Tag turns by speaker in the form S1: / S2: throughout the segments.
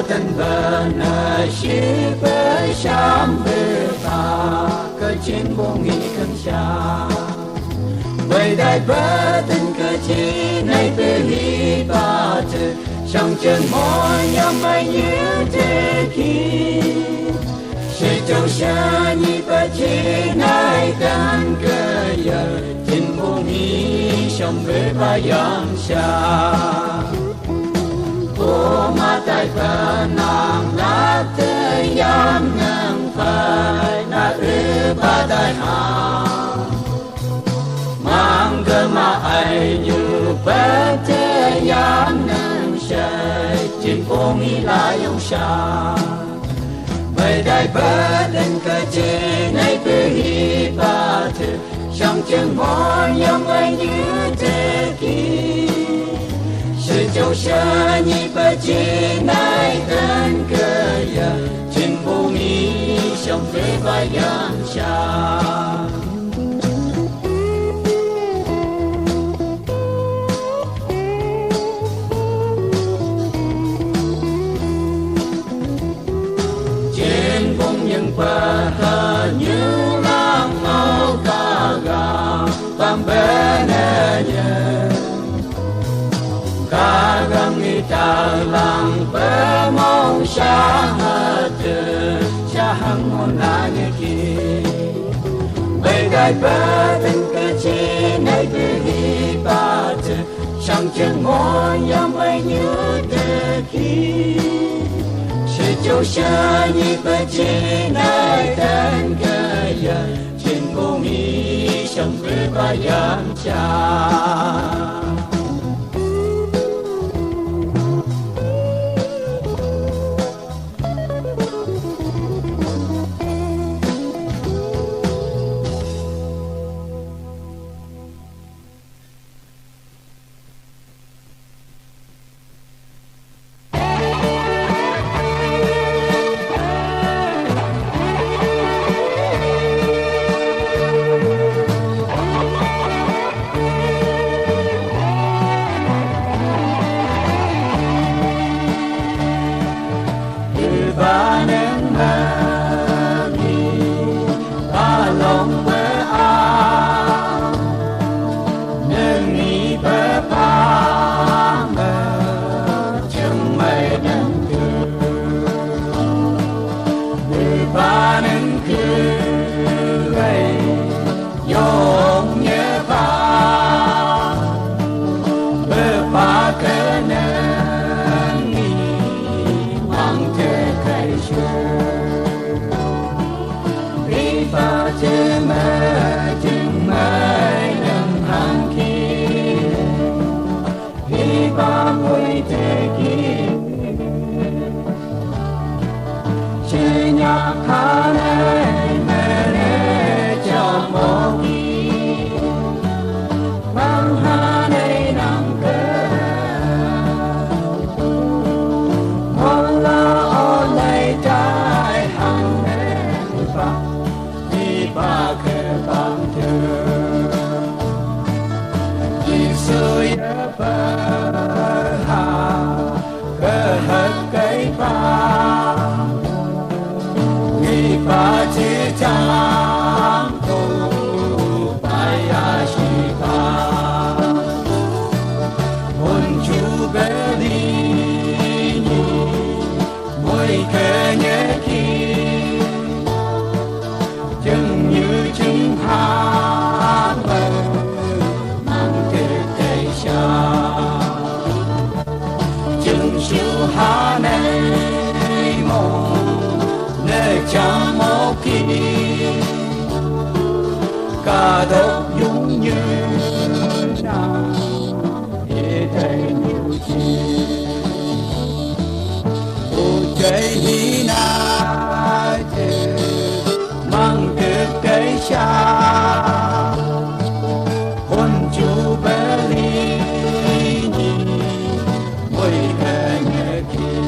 S1: tân vần shi bơ sham bơ ta cơ chiến vô nghị khẩn xa vậy đại bơ tân cơ chi này bơ hi ba tư trong chân môi nhắm bay như thế khi sẽ châu xa nhị bơ chi này tân cơ giờ chiến vô nghị trong bơ ba yam xa ô ma tai phật nàng đã tới yam ngang phải na ư ba đại hà mang cơ ma ai như bát thế yam ngang say trên phố nghĩ là yêu xa vậy đại bát đến cơ chế này bê hi ba thứ trong chân môi yam ai như thế kia sự châu sa nhị bờ chi nay tân cơ ya trên vô nghĩ trong phế vai yam cha trên vùng những bờ thờ như lam ngô ca gà tam bên nhẹ ca gam nghi ta lang bơ mong sa hơ tư sa hằng môn la như kỳ bề đại bơ tình cơ chi này bề hi ba tư trong chân môi yam bay như thế khi sự châu sa nhị bơ chi này tân cơ ya trên vô mi trong bề ba yam cha ca đốc dung như nào để thấy nhiều chi tu chơi hi na chê mang cực cây xa hôn chú bé ly nhi môi khe nhẹ kia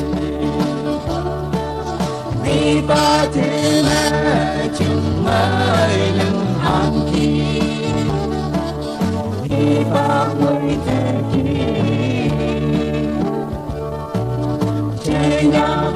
S1: đi ba thế mẹ chừng mai lưng hàng kia đi ba mươi thế kia chế nhà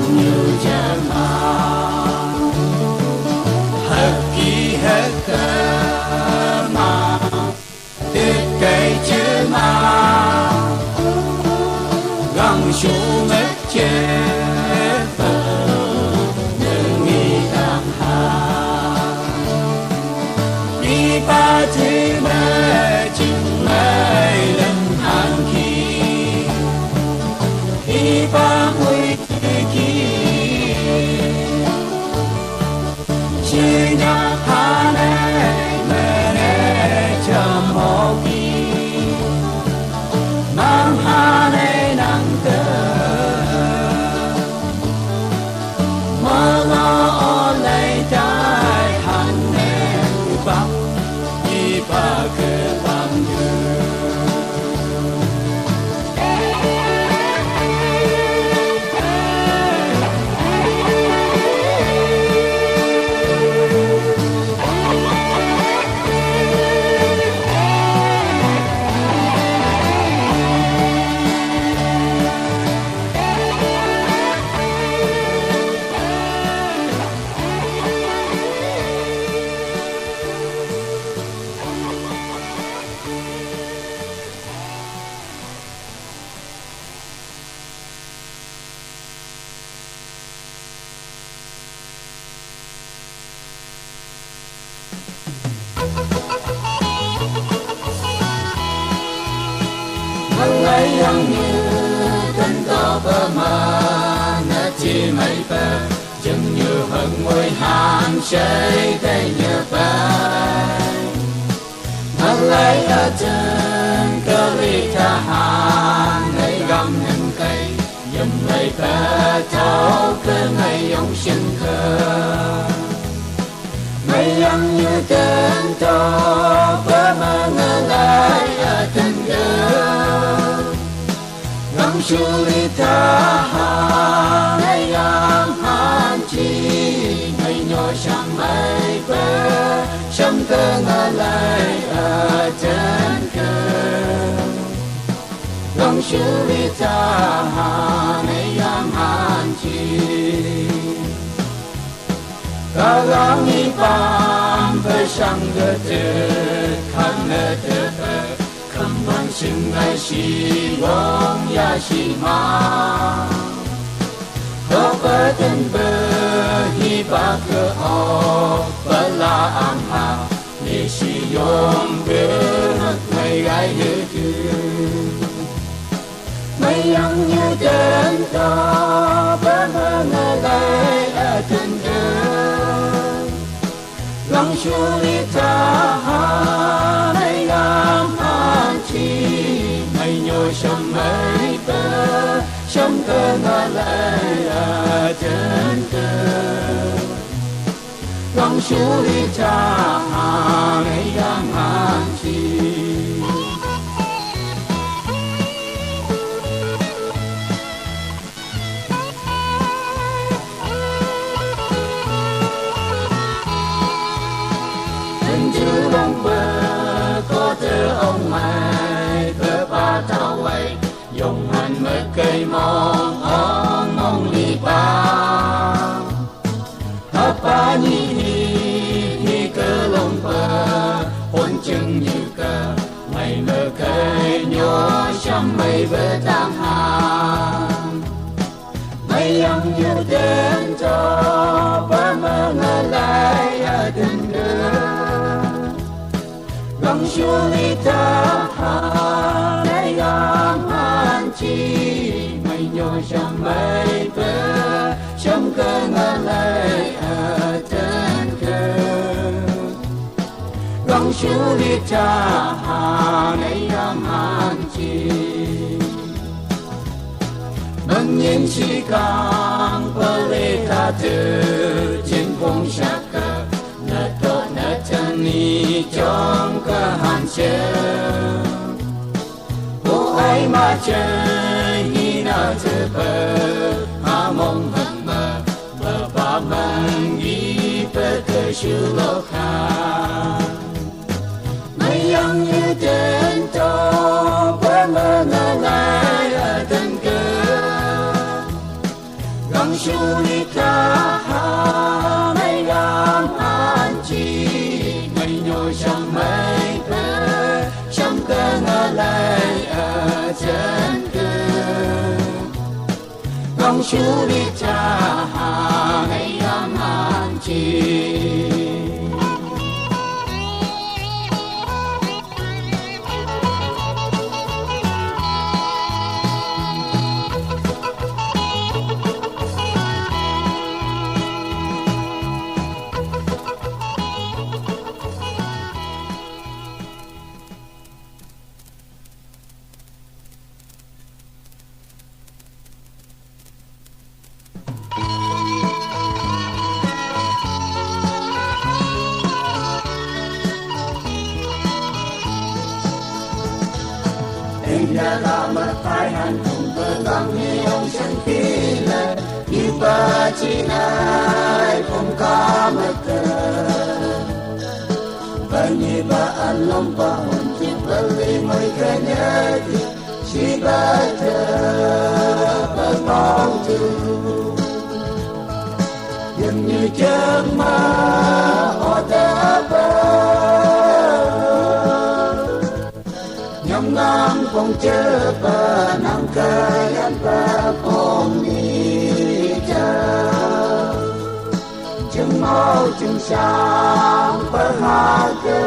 S1: như chợ mà hất kỳ hất cơ mà tiếc cây chữ mà găng chú mất chết đừng nghĩ tạm hà đi ba thế mẹ chừng mây lần hàn khi đi ba mươi thế kỷ chỉ nhạc hà này mẹ này chăm hô kỳ mang hà này nắng tơ mơ ngó lấy trái hàn này bắp đi ba cơ bằng đường lấy yang như tân to bờ mà nè chi mây bờ chừng như hận môi hàn cháy tay như bay mà lấy ở trên cơ ly tha hàn lấy găm những cây dùm lấy bờ thấu cơ ngày ông sinh khờ mây yang như tân to bờ mà ngờ lại ở trên Suri taha ayam hanchi ngày nhỏ sang mây bờ sông cơ ngã lại ở trên cơ lòng Suri taha ayam hanchi cả lòng đi bám với sang gỡ tết khăn nợ tết khăm bằng sinh ngày si gom ya si ma có bờ tên bờ hi ba cơ o bờ la am ha ni si yom bờ ngày gai hư thư mây yang như tên to bờ mơ ngờ lại ở trên đường lòng Suri taha nay am mây nhô sông mây bờ sông cơ ngã lại ở trên cơ lòng Suri taha ngày am hanchi tình chữ long bờ có từ ông mày bờ ba tao quay dùng hành mất cây mong mong đi ba tháp ba hi cơ lông bờ hôn chừng như cơ mày mơ cây nhỏ xăm mây bờ tam hàng mây âm như đến cho bờ mơ ngờ lại ở từng đường lòng Suri taha nay am hanchi mây nhỏ sang mây bờ sông cơ ngã lại ở trên cơ lòng Suri taha nay am hanchi mừng nhìn si càng bờ lê tha thứ trên vùng sắc cơ nợ tốt nợ chân ni trong cơ hàn chơi bố ai mà chơi hi nợ thứ bờ hà mong hận mơ bờ ba mừng ghi bờ cơ sư lô kha mây yang như trên to bờ mơ ngờ lại ở thân cơ Sulita ngày gam an chi ngày nhồi trong mây cơ trong cơ ngỡ lại ở chân cơ Gong Sulita ngày gam an chi Nhà ta mất phải hành cùng cơ gắng hi ông chân phi lên như ba chi này không có mất cơ và như ba anh lòng ba hồn chiếc bờ ly mới khẽ nhớ thì chỉ ba thơ ba bóng thư dường như giấc mơ ở ta ngang phong chớ ba nang kai an ba phong ni cha chừng mau chừng sáng ba ha cơ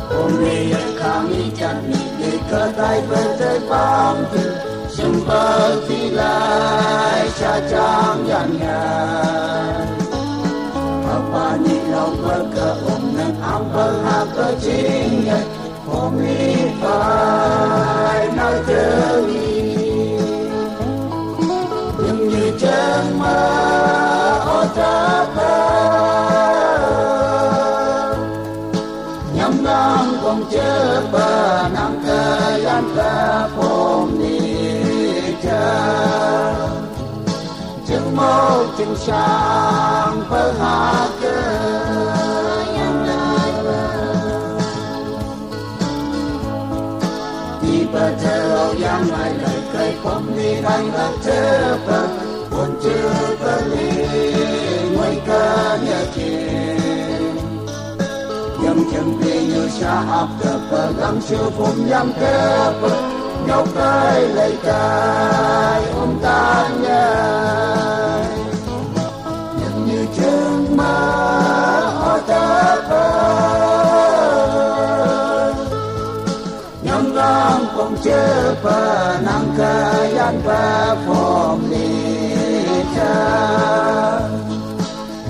S1: phong ni kami chat ni de cơ tai ba tới bám từ chừng ba phi lai cha chang yan yan apa ni lòng bơ cơ ôm nâng áo bơ ha cơ chính nhật hôm đi phải nói chờ đi nhưng như chân mơ ở ta bơ nhắm ngang không chớ bơ nắng cơ yan cơ hôm đi chờ chừng mô chừng sáng bơ hạ cơ đi bơ thơ âu giang ngoài lời cây không đi đánh lạc thơ bơ buồn chưa bơ ly ngoài cơ nhớ kìm nhầm chừng đi như xa học cơ bơ gắng siêu phùng nhắm cơ bơ nhau cây lấy cây ôm tan nhớ nhưng như chừng mơ ở ta bơ nhắm ngang không chớ bơ nang cơ yan bơ phong ni cha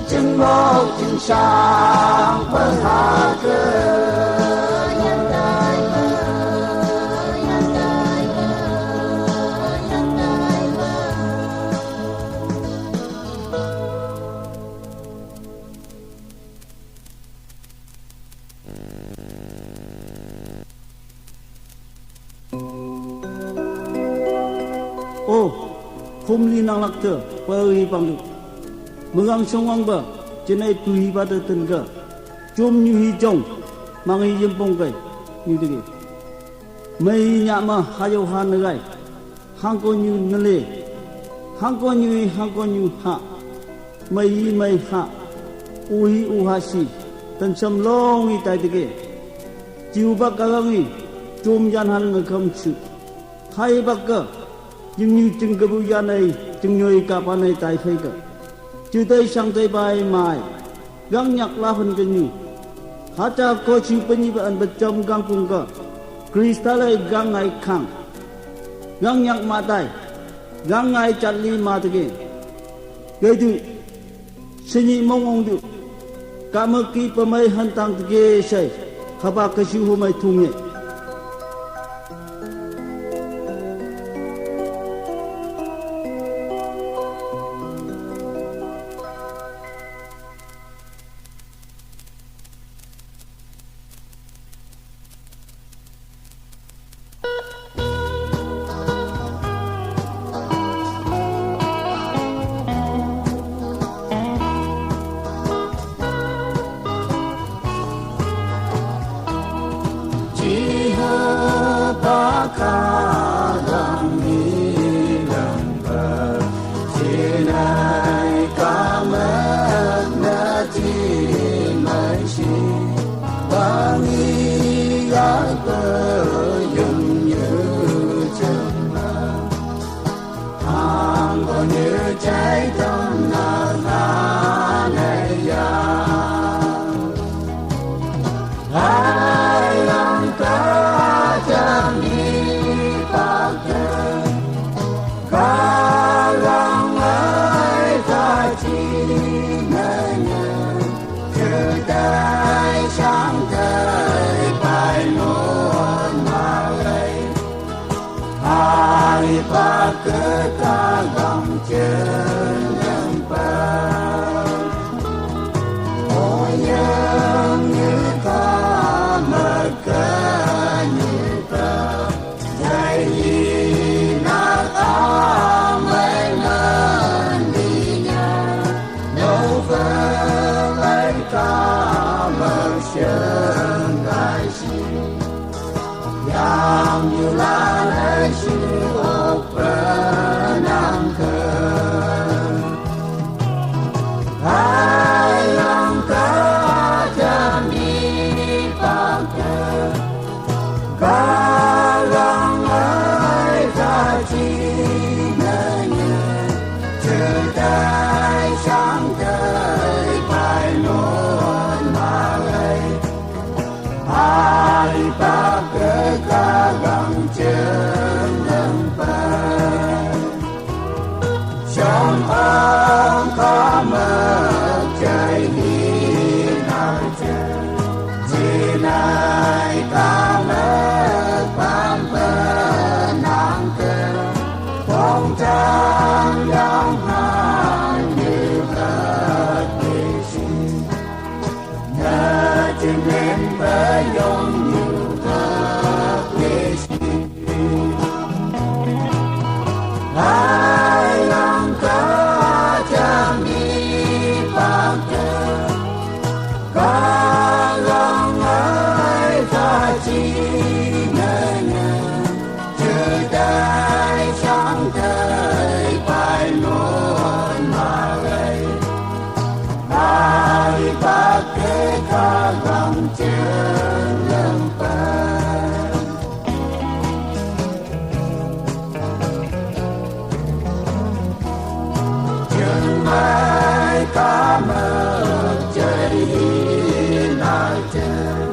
S1: chừng mô chừng sáng bơ hạ cơ không liên năng lạc thở bơ hi bằng được mừng ăn sông ăn bờ trên này tùy ba đợt từng cờ chôm như hi trồng mang hi yếm bông cây như thế kia mấy nhà mà hai dâu han nơi hang co như nê lê hang co như hạ mấy hạ u ha si tân sâm long hi tai thế kia chiu bạc cả ngi chôm gian han người không chịu thay bạc cờ nhưng như chừng cái bùi gian này chừng nhồi cả pan này tại phê cả chưa tới sang tới bài mai gang nhạc la phân cái như hát cha coi chịu bên như bạn bật trong gang cùng cả kristal này gang ngày khang gang nhạc ma tai gang ngày chặt li ma thế cái thứ sinh nhị mong ông tu cả một kỳ pemai hantang thế say khaba cái siêu hôm nay thung nhẹ ai pagkakagang chân pa o yang như ta magkanyuta dahil inakamay mandinya no velay ka magsiyang kaisi yang yulalay siya penangkan ayang kajami pangkat galang ay kachinanya cetai sang tay pai non malay ai pagkakagang chân pa trong ông có mơ trời hinau chân chỉ này ta mơ pampenang ke phong trang yang hai như hết si nhờ chân em với dòng như hết si ai lòng có chẳng đi bằng cờ có lòng ai ta chi nơi nhà chờ đợi sáng thời phải nỗi mà gây ai bác kế ca gắng chân lâm phật chân mai ca mơ trời hinau chân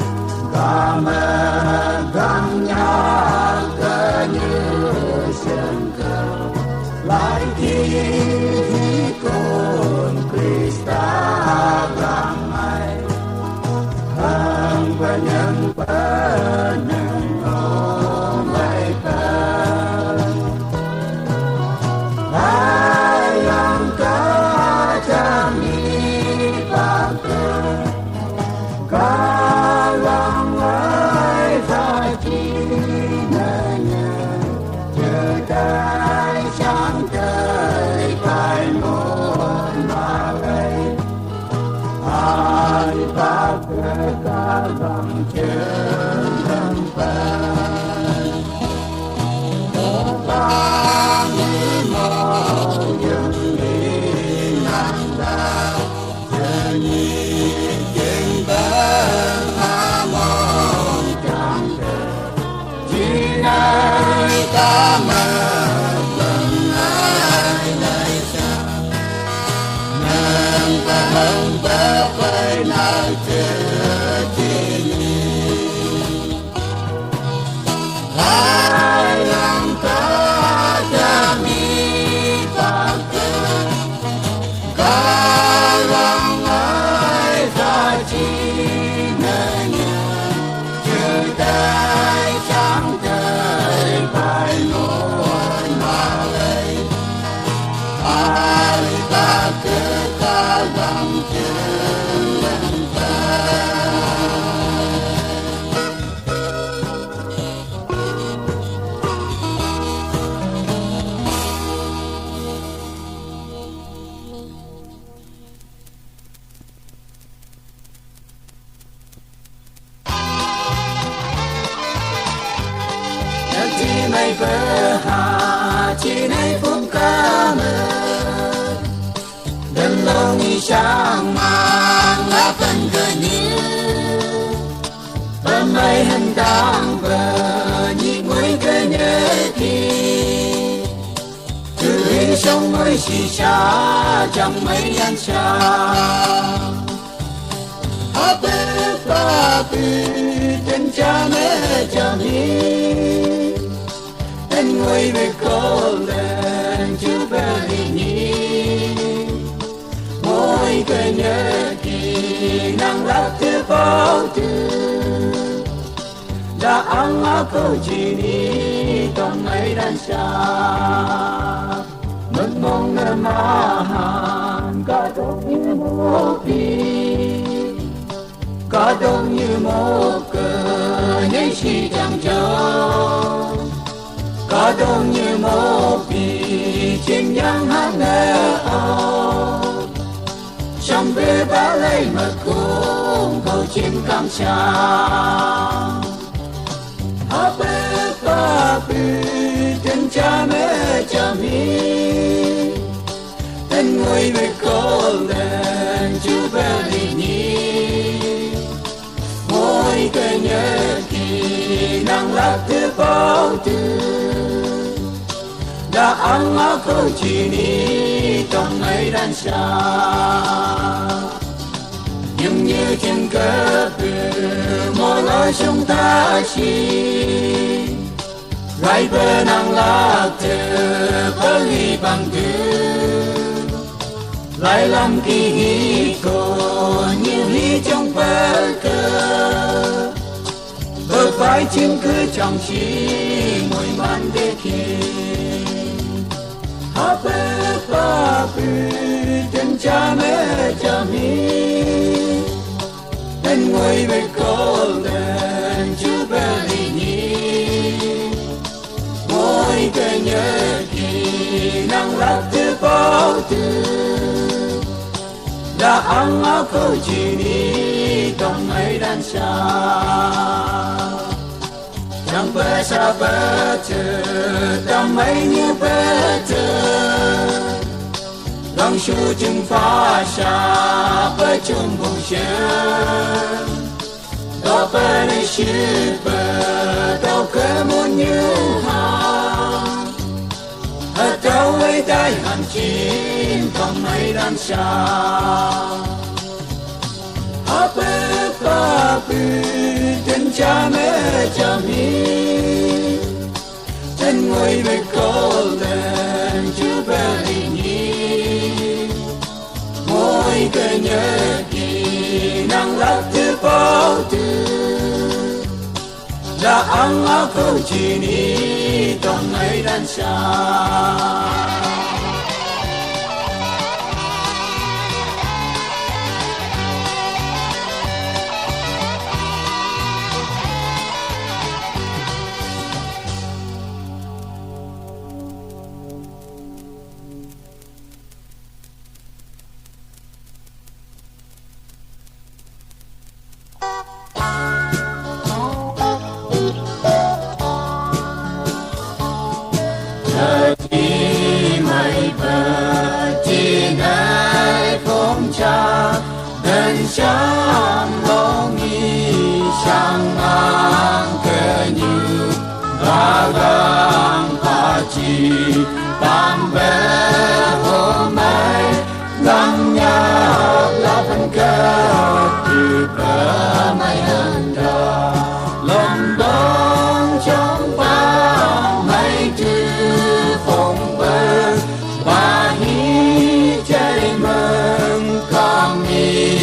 S1: ca mơ gắng nhạc cơ như sân cơ lại khi con Krista gắng ai hằng và nhân benang oleh kan ayang kajami pangkat galang ay kachinanya cetai sang tay pai non malay ai pagkakagang chân pa upang mo yung inanda janyin kimbang among jangka jinay tama benay nay sa nang pahang bapay na chini ayang kajami pangkat galang ay kachinanya cetai sang tay pai non malay ai pagkakagang chân pa chi này vỡ hà chi này phúc ca mơ đừng lâu nghĩ sang mang lá phân cơ nhớ bơm mây hình đang vỡ nhịp mũi cơ nhớ thì cứ đi sông mới xì xa chẳng mấy ăn xa Papi trên cha mẹ cha mi anh ngồi về cô lên chú về nhỉ mỗi cái nhớ kỳ năng lắc thứ bao tư đã ăn câu chỉ đi to trong mấy đàn xa mất mong nơ ma hàn có đông như một đi có đông như một cờ nhảy xì chẳng cho có đông như một đi chim nhang hát nở trong bể bá lấy mật cung cầu chim cam cha hát bể ba bì tên cha mẹ cha mi tên ngồi về cô lên chú bé đi nhi mỗi cái nhớ kỳ nàng lạc thứ bao tư đã ăn ngó câu chỉ đi trong mấy đàn xa nhưng như trên cờ bự mỗi lối chúng ta chỉ gai bờ nàng lạc thơ bờ ly bằng tư lại làm kỳ hí cô như hí trong bờ cờ bờ vai chim cứ trong chi mỗi màn để khi hát bê ba bì tên cha mẹ cha mi tên ngồi về cô lên chú bé đi nhi mỗi cái nhớ kỳ nàng lạc thứ bao tư đã ăn áo câu chỉ đi trong mấy đàn xa chẳng bơ xa bơ chờ trong mấy như bơ chờ lòng su chừng phá xa bơ chung bùng chân đó bơ này sư bơ đâu cơ muốn như hàng ở đâu ấy đại hành chim trong mấy đàn xa hát bê ba bì tên cha mẹ cha mi tên ngồi về cô lên chú bé đi nhi mỗi cái nhớ kỳ nàng lạc thứ bao tư đã ăn áo câu chỉ đi trong mấy đàn xa Sang bóng nghi sang ngang cơ như và gang và chi tam bé hôm nay găng nhạc là phần cơ từ bờ mây hơn đà lòng bóng trong bao mây thư phong bơ và hí chơi mừng con mi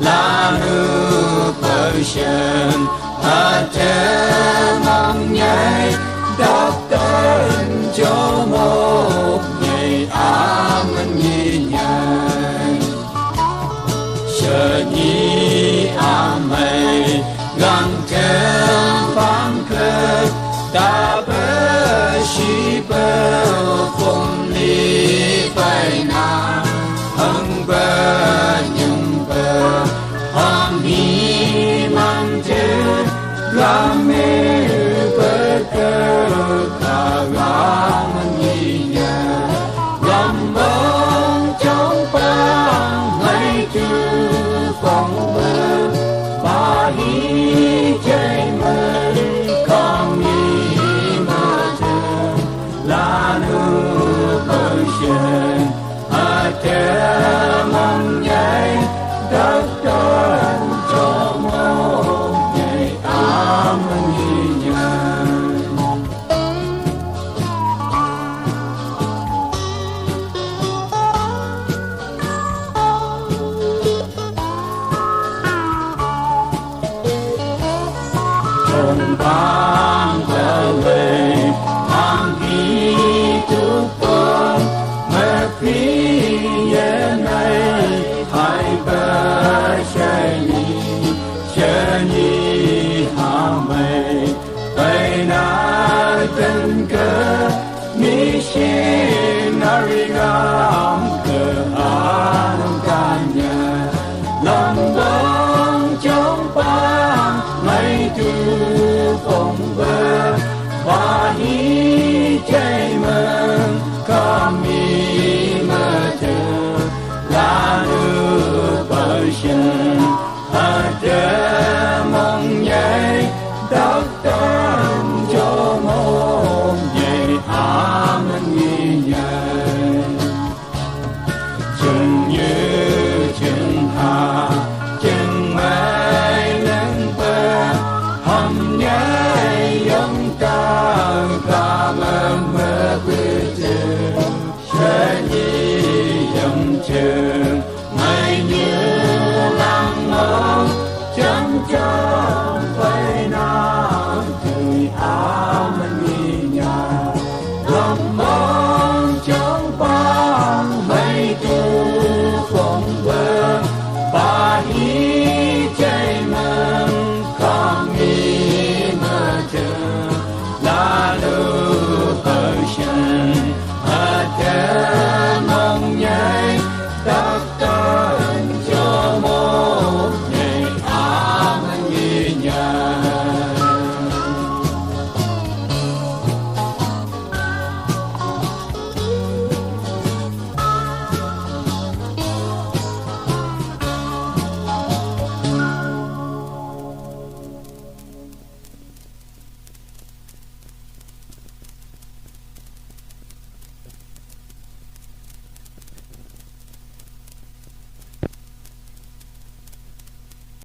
S1: là nước bờ sông ở trên mong nhảy đắp tên cho một ngày ám nhìn nhảy sợ nhi ám mây găng thêm phán cơ ta bơ shi bơ phong ly phải nào hăng bơ nhung bơ hăng hi mang chữ gam mê bơ cơ ta gam nhìn nhờ gam bóng trong băng mây chữ phong bơ và hi chơi mơ con mi mơ chờ là rừng